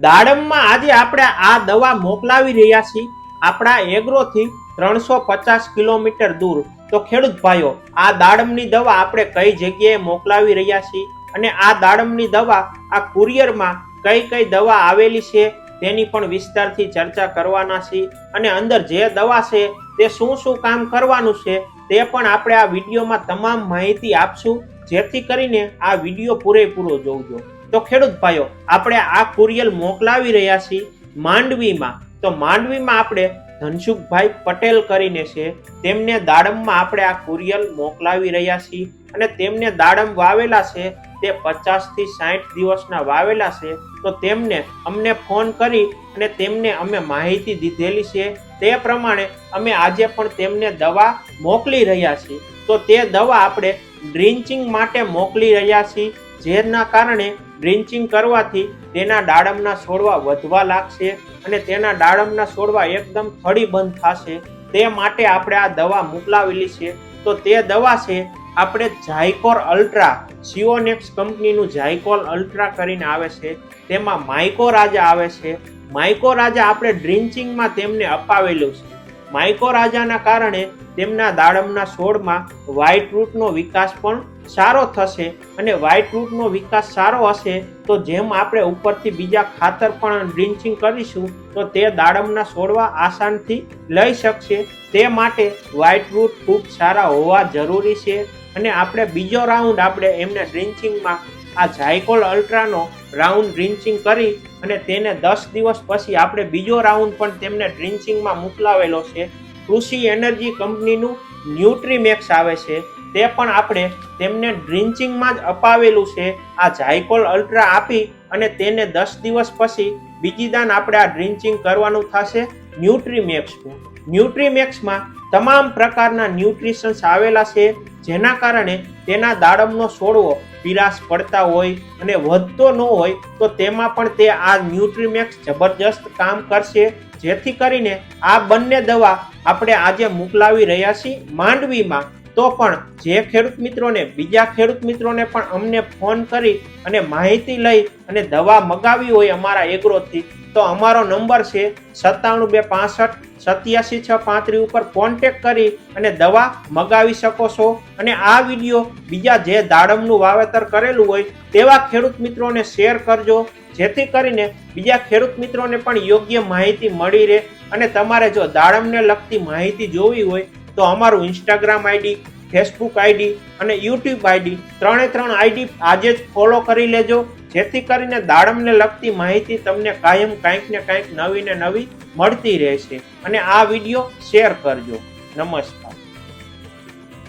દાડમમાં આજે આપણે આ દવા મોકલાવી રહ્યા છીએ આપણા એગ્રોથી 350 કિલોમીટર દૂર। તો ખેડૂત ભાઈઓ, આ દાડમની દવા આપણે કઈ જગ્યાએ મોકલાવી રહ્યા છીએ અને આ દાડમની દવા આ કુરિયરમાં કઈ કઈ દવા આવેલી છે તેની પણ વિસ્તારથી ચર્ચા કરવાના છીએ અને અંદર જે દવા છે તે શું શું કામ કરવાનું છે તે પણ આપણે આ વિડીયોમાં તમામ માહિતી આપશું, જેથી કરીને આ વિડીયો પૂરેપૂરો જોજો। તો ખેડૂત ભાઈઓ, આપણે આ કુરિયર મોકલાવી રહ્યા છીએ માંડવીમાં। તો માંડવીમાં આપણે ધનસુખભાઈ પટેલ કરીને છે, તેમને દાડમમાં આપણે આ કુરિયર મોકલાવી રહ્યા છીએ અને તેમને દાડમ વાવેલા છે તે 50 થી 60 દિવસના વાવેલા છે। તો તેમને અમને ફોન કરી અને તેમને અમે માહિતી દીધેલી છે, તે પ્રમાણે અમે આજે પણ તેમને દવા મોકલી રહ્યા છીએ। તો તે દવા આપણે ડ્રિંચિંગ માટે મોકલી રહ્યા છીએ, જેના કારણે ડ્રિંચિંગ કરવાથી તેના દાડમના છોડવા વધવા લાગશે અને તેના દાડમના છોડવા એકદમ થડી બંધ થશે, તે માટે આપણે આ દવા મોકલાવેલી છે। તો તે દવા છે આપણે ઝાયકોર અલ્ટ્રા, સિયોનેક્સ કંપનીનું ઝાયકોર અલ્ટ્રા કરીને આવે છે, તેમાં માઇકોરાજા આવે છે। માઇકોરાજા આપણે ડ્રિંચિંગમાં તેમને અપાવેલું છે। માઇકોરાજાના કારણે તેમના દાડમના છોડમાં વ્હાઇટ રૂટનો વિકાસ પણ સારો થશે અને વ્હાઇટ રૂટનો વિકાસ સારો હશે તો જેમ આપણે ઉપરથી બીજા ખાતર પણ ડ્રિંચિંગ કરીશું તો તે દાડમના છોડવા આસાનથી લઈ શકશે, તે માટે વ્હાઇટ રૂટ ખૂબ સારા હોવા જરૂરી છે। અને આપણે બીજો રાઉન્ડ આપણે એમને ડ્રિંચિંગમાં આ ઝાયકોલ અલ્ટ્રાનો રાઉન્ડ ડ્રિંચિંગ કરી અને તેને 10 દિવસ પછી આપણે બીજો રાઉન્ડ પણ તેમને ડ્રિંચિંગમાં મોકલાવેલો છે। કૃષિ એનર્જી કંપનીનું ન્યુટ્રીમેક્સ આવે છે, તે પણ આપણે તેમને ડ્રિંચિંગમાં જ અપાવેલું છે। આ ઝાયકોલ અલ્ટ્રા આપી અને તેને 10 દિવસ પછી બીજી દાન આપણે આ ડ્રિંચિંગ કરવાનું થશે ન્યુટ્રીમેક્સનું। ન્યુટ્રીમેક્સમાં તમામ પ્રકારના ન્યુટ્રિશન્સ આવેલા છે, જેના કારણે તેના દાડમનો છોડવો પીરાશ પડતા હોય અને વધતો ન હોય તો તેમાં પણ તે આ ન્યુટ્રીમેક્સ જબરજસ્ત કામ કરશે, જેથી કરીને આ બંને દવા આપણે આજે મોકલાવી રહ્યા છીએ માંડવીમાં। તો પણ જે ખેડૂત મિત્રોને બીજા ખેડૂત મિત્રોને પણ અમને ફોન કરી અને માહિતી લઈ અને દવા મગાવી હોય અમારા એગ્રોથી તો અમારો નંબર છે 97 265 87 635 ઉપર કોન્ટેક્ટ કરી અને દવા મગાવી શકો છો। અને આ વિડીયો બીજા જે દાડમનું વાવેતર કરેલું હોય તેવા ખેડૂત મિત્રોને શેર કરજો, જેથી કરીને બીજા ખેડૂત મિત્રોને પણ યોગ્ય માહિતી મળી રહે। અને તમારે જો દાડમને લગતી માહિતી જોવી હોય તો અમારું ઇન્સ્ટાગ્રામ આઈડી, ફેસબુક આઈડી અને યુટ્યુબ આઈડી 3 આઈડી આજે જ ફોલો કરી લેજો, જેથી કરીને દાડમને લગતી માહિતી તમને કાયમ કંઈક ને કંઈક નવી ને નવી મળતી રહેશે। અને આ વિડીયો શેર કરજો। નમસ્કાર।